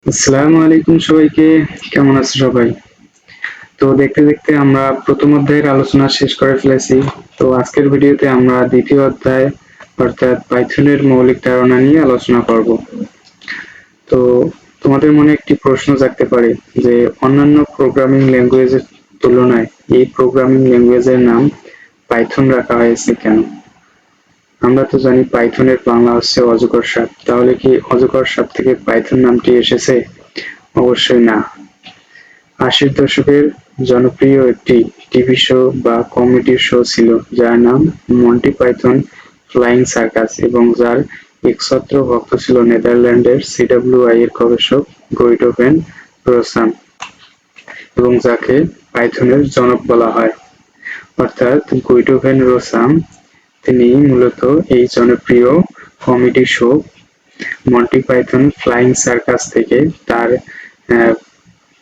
আসসালামু আলাইকুম সবাইকে। কেমন আছো সবাই? তো দেখতে দেখতে আমরা প্রথম অধ্যায়ের আলোচনা শেষ করে ফেলেছি। তো আজকের ভিডিওতে আমরা দ্বিতীয় অধ্যায় অর্থাৎ পাইথনের মৌলিক ধারণা নিয়ে আলোচনা করব। তো তোমাদের মনে একটি প্রশ্ন জাগতে পারে যে অন্যান্য প্রোগ্রামিং ল্যাঙ্গুয়েজের তুলনায় এই প্রোগ্রামিং ল্যাঙ্গুয়েজের নাম পাইথন রাখা হয়েছে কেন? আমরা তো জানি পাইথনের বাংলা হচ্ছে অজগর সাপ। তাহলে কি অজগর সাপ থেকে পাইথন নামটি এসেছে? অবশ্যই না। ৮০-এর দশকের জনপ্রিয় একটি টিভি শো বা কমেডি শো ছিল যার নাম মন্টি পাইথন ফ্লাইং সার্কাস এবং যার একছত্র ভক্ত ছিল নেদারল্যান্ডের সিডব্লিউআই এর গবেষক গৈডো ভ্যান রোসাম এবং যাকে পাইথনের জনক বলা হয়। অর্থাৎ গৈডো ভ্যান রোসাম তিনি মূলত এই জনপ্রিয় comedy show Monty Python Flying Circus থেকে তার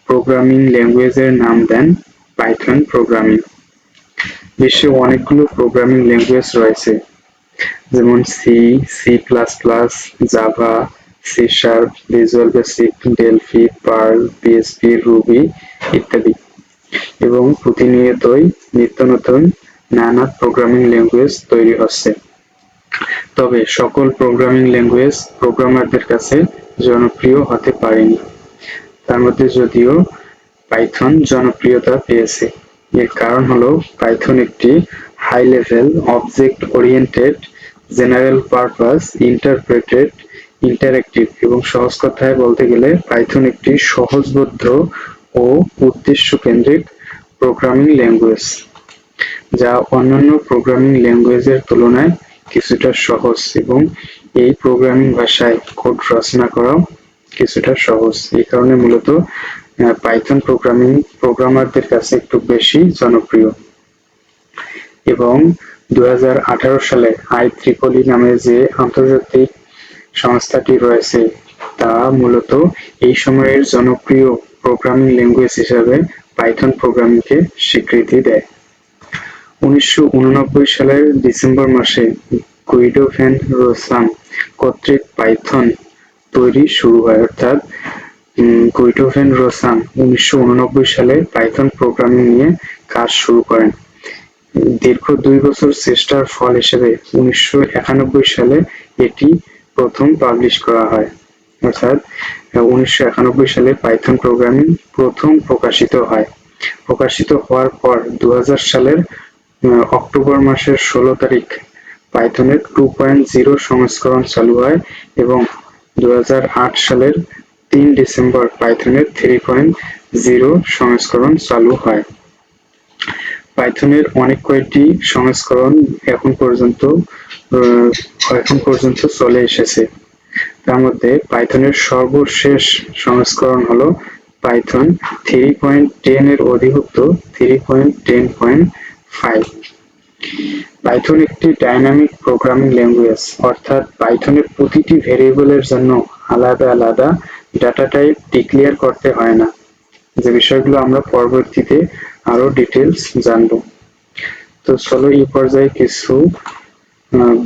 প্রোগ্রামিং ল্যাঙ্গুয়েজের নাম দেন পাইথন প্রোগ্রামিং। বিশ্বে অনেকগুলো প্রোগ্রামিং ল্যাঙ্গুয়েজ রয়েছে, যেমন C, C plus plus, Java, C sharp, Visual Basic, Delphi, Perl, PHP, Ruby ইত্যাদি। এবং প্রতিনিয়তই নিত্য নতুন নানা প্রোগ্রামিং ল্যাঙ্গুয়েজ তৈরি হচ্ছে। তবে সকল প্রোগ্রামিং ল্যাঙ্গুয়েজ প্রোগ্রামারদের কাছে জনপ্রিয় হতে পারেনি। তার মধ্যে যদিও পাইথন জনপ্রিয়তা পেয়েছে, এর কারণ হলো পাইথন একটি high level object oriented general purpose interpreted interactive এবং সহজ কথায় বলতে গেলে পাইথন একটি সহজবোধ্য ও উদ্দেশ্য কেন্দ্রিক প্রোগ্রামিং ল্যাঙ্গুয়েজ, যা অন্যান্য প্রোগ্রামিং ল্যাঙ্গুয়েজের তুলনায় কিছুটা সহজ এবং এই প্রোগ্রামিং ভাষায় কোড রচনা করাও কিছুটা সহজ। এই কারণে মূলত পাইথন প্রোগ্রামিং প্রোগ্রামারদের কাছে একটু বেশি জনপ্রিয়। এবং ২০১৮ সালে IEEE নামে যে আন্তর্জাতিক সংস্থাটি রয়েছে তা মূলত এই সময়ের জনপ্রিয় প্রোগ্রামিং ল্যাঙ্গুয়েজ হিসাবে পাইথন প্রোগ্রামিংকে স্বীকৃতি দেয়। ১৯৮৯ সালের ডিসেম্বর মাসে গৈডো ভ্যান রোসাম কর্তৃক পাইথন তৈরি শুরু হয়। অর্থাৎ গৈডো ভ্যান রোসাম ১৯৮৯ সালে পাইথন প্রোগ্রামিং নিয়ে কাজ শুরু করেন। দীর্ঘ ২ বছর চেষ্টার ফল হিসেবে ১৯৯১ সালে এটি প্রথম পাবলিশ করা হয়। অর্থাৎ ১৯৯১ সালে পাইথন প্রোগ্রামিং প্রথম প্রকাশিত হয়। প্রকাশিত হওয়ার পর ২০০০ সালের অক্টোবর মাসের ১৬ তারিখ পাইথনের 2.0 সংস্করণ চালু হয় এবং ২০০৮ সালের ৩ ডিসেম্বর পাইথনের 3.0 সংস্করণ চালু হয়। পাইথনের অনেক কয়টি সংস্করণ এখন পর্যন্ত চলে এসেছে। তার মধ্যে পাইথনের সর্বশেষ সংস্করণ হলো পাইথন 3.10 এর অধিভুক্ত 3.10.5। পাইথন একটি ডাইনামিক প্রোগ্রামিং ল্যাঙ্গুয়েজ, অর্থাৎ পাইথনের প্রতিটি ভেরিয়েবলের জন্য আলাদা আলাদা ডাটা টাইপ ডিক্লেয়ার করতে হয় না, যে বিষয়গুলো আমরা পরবর্তীতে আরো ডিটেলস জানবো। তো চলো এই পর্যায়ে কিছু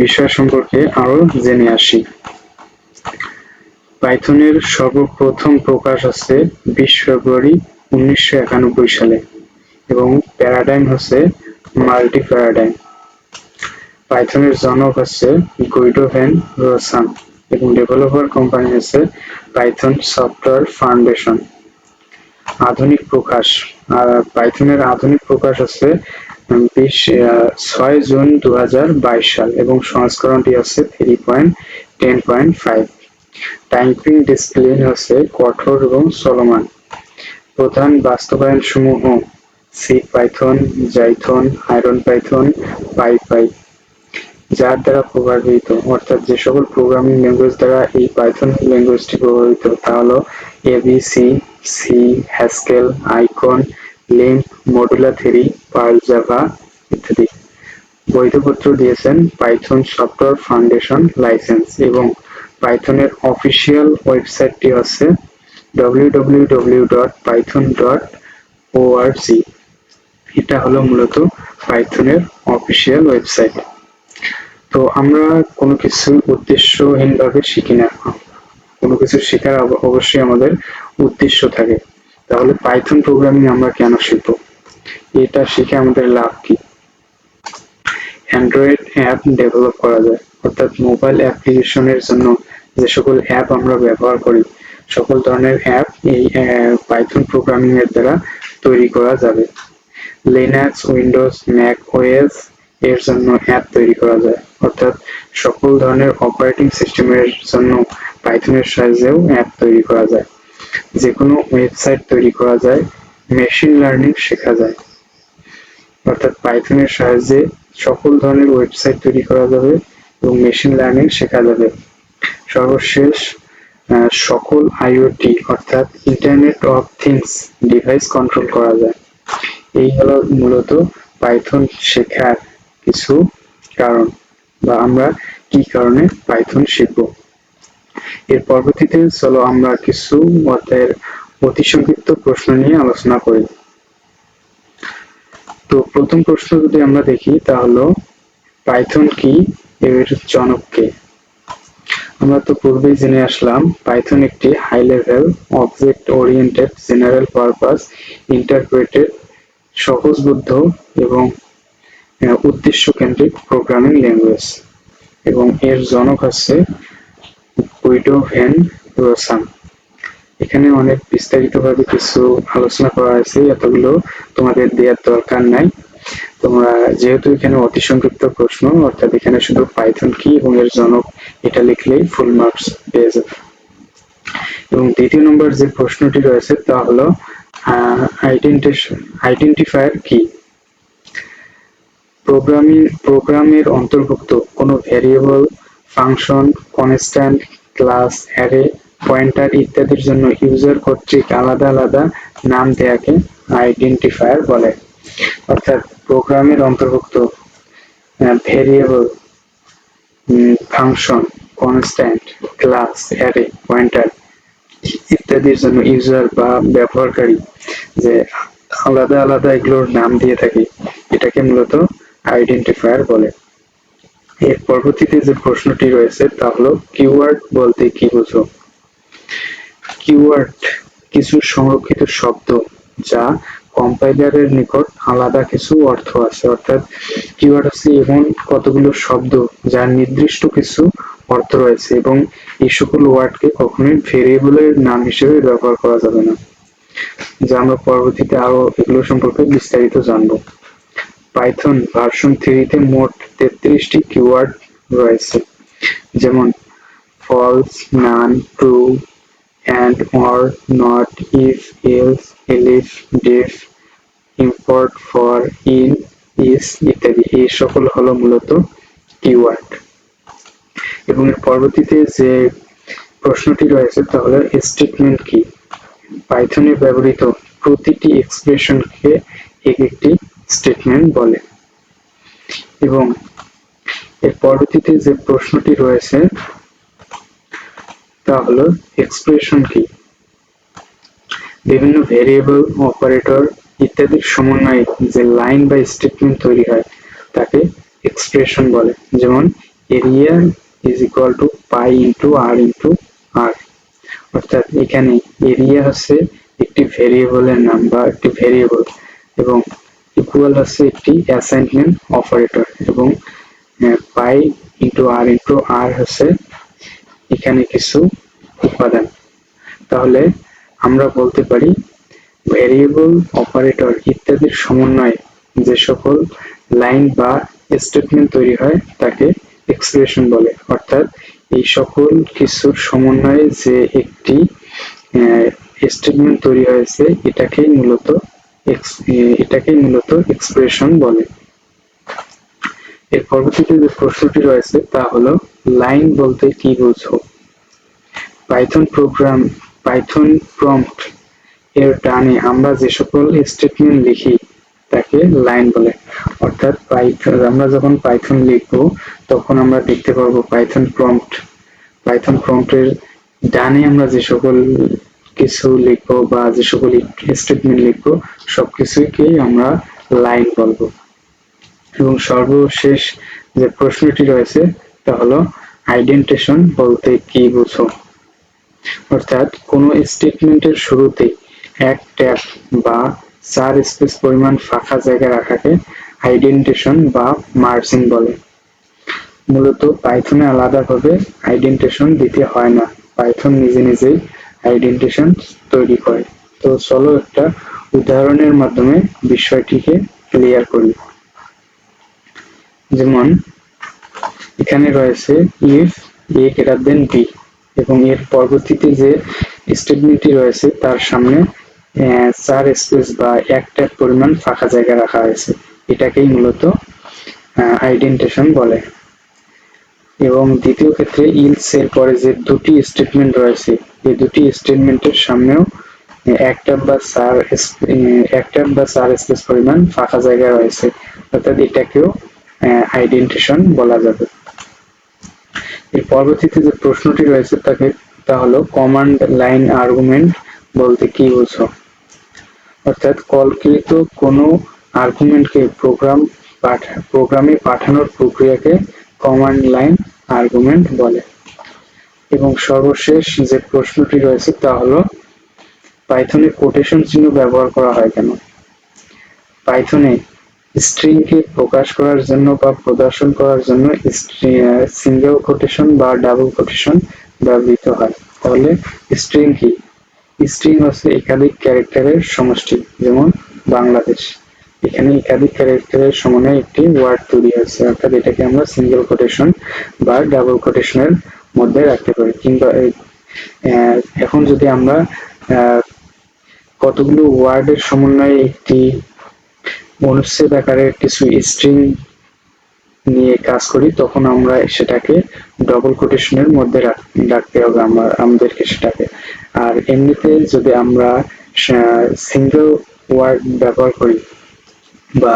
বিষয় সম্পর্কে আরো জেনে আসি। পাইথনের সর্বপ্রথম প্রকাশ হচ্ছে ২০ ফেব্রুয়ারি ১৯৯১ সালে এবং প্যারাডাইম হচ্ছে মাল্টি প্যারাডাইম। পাইথনের জনক হচ্ছে গৈডো ভ্যান রোসাম এবং ডেভেলপার কোম্পানি হচ্ছে পাইথন সফটওয়্যার ফাউন্ডেশন। আধুনিক প্রকাশ, পাইথনের আধুনিক প্রকাশ হচ্ছে ৬ জুন ২০২২ সাল এবং সংস্করণটি হচ্ছে 3.10.5। টাইপিং ডিসিপ্লিন হচ্ছে কঠোর এবং চলমান। প্রধান বাস্তবায়ন সমূহ সি পাইথন, জাইথন, আয়রন পাইথন, পাইপাই। যার দ্বারা প্রভাবিত, অর্থাৎ যে সকল প্রোগ্রামিং ল্যাঙ্গুয়েজ দ্বারা এই পাইথন ল্যাঙ্গুয়েজটি প্রভাবিত তা হলো ABC, C, Haskell, Icon, Lisp, Modula 3, Perl, Java ইত্যাদি। বৈধপত্র দিয়েছেন পাইথন সফটওয়্যার ফাউন্ডেশন লাইসেন্স এবং পাইথনের অফিসিয়াল ওয়েবসাইটটি হচ্ছে www.python.org। এটা হলো মূলত পাইথনের অফিসিয়াল ওয়েবসাইট। তো আমরা কোনো কিছু উদ্দেশ্যহীনভাবে শিখি না, কোনো কিছু শেখার অবশ্যই আমাদের উদ্দেশ্য থাকে। তাহলে পাইথন প্রোগ্রামিং আমরা কেন শিখব? এটা শিখে আমাদের লাভ কি? অ্যান্ড্রয়েড অ্যাপ ডেভেলপ করা যায়, অর্থাৎ মোবাইল অ্যাপ্লিকেশনের জন্য যে সকল অ্যাপ আমরা ব্যবহার করি সকল ধরনের অ্যাপ এই পাইথন প্রোগ্রামিং এর দ্বারা তৈরি করা যাবে। লিনাক্স, উইন্ডোজ, ম্যাক ওএস এর জন্য অ্যাপ তৈরি করা যায়, অর্থাৎ সকল ধরনের অপারেটিং সিস্টেমের জন্য পাইথনের সাহায্যেও অ্যাপ তৈরি করা যায়। যে কোনো ওয়েবসাইট তৈরি করা যায়, মেশিন লার্নিং শেখা যায়, অর্থাৎ পাইথনের সাহায্যে সকল ধরনের ওয়েবসাইট তৈরি করা যাবে এবং মেশিন লার্নিং শেখা যাবে। সর্বশেষ সকল আইওটি অর্থাৎ internet of things device control করা যায়। এই হলো মূলত পাইথন শেখার কিছু কারণ, বা আমরা কি কারণে পাইথন শিখব। এর পরবর্তীতে চলো আমরা কিছু অতি সংক্ষিপ্ত প্রশ্ন নিয়ে আলোচনা করি। তো প্রথম প্রশ্ন যদি আমরা দেখি তা হলো পাইথন কি, এর জনক কে? আমরা তো পূর্বেই জেনে আসলাম পাইথন একটি high level object oriented general purpose interpreted সহজবোধ্য এবং উদ্দেশ্য কেন্দ্রিক প্রোগ্রামিং ল্যাঙ্গুয়েজ, এবং এর জনক হচ্ছে গুইডো ভ্যান রোসাম। এখানে অনেক বিস্তারিতভাবে কিছু আলোচনা করা হয়েছে, এতগুলো তোমাদের দেওয়ার দরকার নাই। তোমরা যেহেতু এখানে অতি সংক্ষিপ্ত প্রশ্ন, অর্থাৎ এখানে শুধু পাইথন কি এবং এর জনক এটা লিখলেই ফুল মার্কস পেয়ে যাবে। এবং দ্বিতীয় নম্বর যে প্রশ্নটি রয়েছে তা হলো আইডেন্টিফায়ার কি? প্রোগ্রামের অন্তর্ভুক্ত কোনো variable, function, constant, class, array, pointer ইত্যাদির জন্য ইউজার কর্তৃক আলাদা আলাদা নাম দেয়াকে আইডেন্টিফায়ার বলে। অর্থাৎ প্রোগ্রামের অন্তর্ভুক্ত variable, function, constant, class, array, pointer ইত্যাদির জন্য ইউজার বা ব্যবহারকারী যে আলাদা আলাদা এগুলোর নাম দিয়ে থাকে এটাকে মূলত আইডেন্টিফায়ার বলে। এর পরবর্তীতে যে প্রশ্নটি রয়েছে তা হলো কিওয়ার্ড বলতে কি বোঝো? কিওয়ার্ড কিছু সংরক্ষিত শব্দ যা কম্পাইলারের নিকট আলাদা কিছু অর্থ আছে, অর্থাৎ কিওয়ার্ড হচ্ছে এমন কতগুলো শব্দ যার নির্দিষ্ট কিছু অর্থ রয়েছে এবং এই সকল ওয়ার্ডকে কখনোই ভেরিয়েবলের নাম হিসেবে ব্যবহার করা যাবে না, যা আমরা পরবর্তীতে আরো এগুলো সম্পর্কে বিস্তারিত জানবো। পাইথন ভার্সন 3 তে মোট 33টি কিওয়ার্ড রয়েছে, যেমন false, none, true, and, or, not, if, else, elif, def, import, for, in, is ইত্যাদি। এই সকল হলো মূলত কিওয়ার্ড। এবং এর পরবর্তীতে যে প্রশ্নটি রয়েছে তা হলো স্টেটমেন্ট কি? পাইথনে ব্যবহৃত প্রতিটি এক্সপ্রেশনকে একটি স্টেটমেন্ট বলে। এবং এর পরবর্তীতে যে প্রশ্নটি রয়েছে তা হলো এক্সপ্রেশন কি? বিভিন্ন ভেরিয়েবল, অপারেটর ইত্যাদির সমন্বয়ে যে লাইন বা স্টেটমেন্ট তৈরি হয় তাকে এক্সপ্রেশন বলে। যেমন area is equal to pi into r into r, অর্থাৎ এখানে এরিয়া হচ্ছে একটি ভেরিয়েবলের নাম বা একটি ভেরিয়েবল, এবং ইকুয়াল হচ্ছে একটি অ্যাসাইনমেন্ট অপারেটর, এবং পাই ইন্টু আর হচ্ছে এখানে কিছু উপাদান। তাহলে আমরা বলতে পারি ভেরিয়েবল, অপারেটর ইত্যাদির সমন্বয়ে যে সকল লাইন বা স্টেটমেন্ট তৈরি হয় তাকে এক্সপ্রেশন বলে। অর্থাৎ এই সকল কিছুর সমন্বয়ে যে একটি স্টেটমেন্ট তৈরি হয়েছে এটাকেই মূলত এক্সপ্রেশন বলে। এর পরবর্তীতে যে প্রশ্নটি রয়েছে তা হলো লাইন বলতে কি বোঝো? পাইথন প্রম্পট এর ডানে আমরা যে সকল স্টেটমেন্ট লিখি তাকে লাইন বলে। অর্থাৎ আমরা যখন পাইথন লিখবো তখন আমরা দেখতে পারবো পাইথন প্রম্পটের ডানে আমরা যে সকল কিছু লিখবো বা যে সকল স্টেটমেন্ট লিখবো সবকিছুকেই আমরা লাইন বলবো। এবং সর্বশেষ যে প্রশ্নটি রয়েছে তা হলো আইডেন্টিফিকেশন বলতে কি বোঝো? অর্থাৎ কোনো স্টেটমেন্টের শুরুতে এক ট্যাব বা 4 স্পেস পরিমাণ ফাঁকা জায়গা রাখাকে আইডেন্টেশন বা মার্জিং বলে। মূলত পাইথনে আলাদাভাবে আইডেন্টেশন দিতে হয় না, পাইথন নিজে নিজেই আইডেন্টেশন তৈরি করে। তো চলো একটা উদাহরণের মাধ্যমে বিষয়টিকে ক্লিয়ার করি। যেমন এখানে রয়েছে if a greater than b এবং এর পরবর্তীতে যে স্টেটমেন্টটি রয়েছে তার সামনে 4 স্পেস বা এক ট্যাব পরিমাণ ফাঁকা জায়গা রাখা হয়েছে, এটাকেই মূলত আইডেন্টেশন বলে। এবং দ্বিতীয় ক্ষেত্রে ইলস এর পরে যে দুটি স্টেটমেন্ট রয়েছে, এই দুটি স্টেটমেন্টের সামনেও এক ট্যাব বা 4 স্পেস পরিমাণ ফাঁকা জায়গা রয়েছে, অর্থাৎ এটাকেও আইডেন্টেশন বলা যাবে। এর পরবর্তীতে যে প্রশ্নটি রয়েছে তা হলো কমান্ড লাইন আর্গুমেন্ট বলতে কি বোঝো? অর্থাৎ কলকৃত কোনো আর্গুমেন্টকে প্রোগ্রামে পাঠানোর প্রক্রিয়াকে কমান্ড লাইন আর্গুমেন্ট বলে। এবং সর্বশেষ যে প্রশ্নটি রয়েছে তা হলো পাইথনে কোটেশন চিহ্ন ব্যবহার করা হয় কেন? পাইথনে স্ট্রিংকে প্রকাশ করার জন্য বা প্রদর্শন করার জন্য সিঙ্গেল কোটেশন বা ডাবল কোটেশন ব্যবহৃত হয়। তাহলে স্ট্রিং কি? স্ট্রিং হচ্ছে একাধিক ক্যারেক্টারের সমষ্টি, যেমন বাংলাদেশ। এখানে একাধিক ক্যারেক্টারের সমন্বয়ে একটি ওয়ার্ড তৈরি হয়েছে, অর্থাৎ এটাকে আমরা সিঙ্গেল কোটেশন বা ডাবল কোটেশনের মধ্যে রাখতে পারি। কিংবা এখন যদি আমরা কতগুলো ওয়ার্ডের সমন্বয়ে একটি অনুচ্ছেদ আকারের কিছু স্ট্রিং নিয়ে কাজ করি, তখন আমরা সেটাকে ডবল কোটেশনের মধ্যে রাখতে হবে আমাদেরকে সেটাকে। আর এমনিতে যদি আমরা সিঙ্গেল ওয়ার্ড ব্যবহার করি বা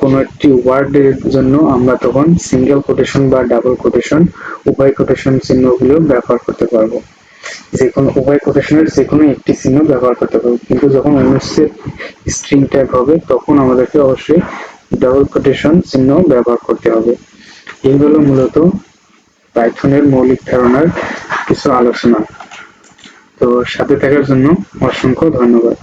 কোনো একটি ওয়ার্ডের জন্য আমরা তখন সিঙ্গেল কোটেশন বা ডাবল কোটেশন উভয় কোটেশন চিহ্নগুলো ব্যবহার করতে পারবো। উভয় কোটেশনের যে কোনো একটি চিহ্ন ব্যবহার করতে পারবো, কিন্তু যখন অনুচ্ছেদ স্ট্রিং ট্যাগ হবে তখন আমাদেরকে অবশ্যই ডাবল কোটেশন চিহ্ন ব্যবহার করতে হবে। এই হলো মূলত পাইথনের মৌলিক ধারণার কিছু আলোচনা। তো সাথে থাকার জন্য অসংখ্য ধন্যবাদ।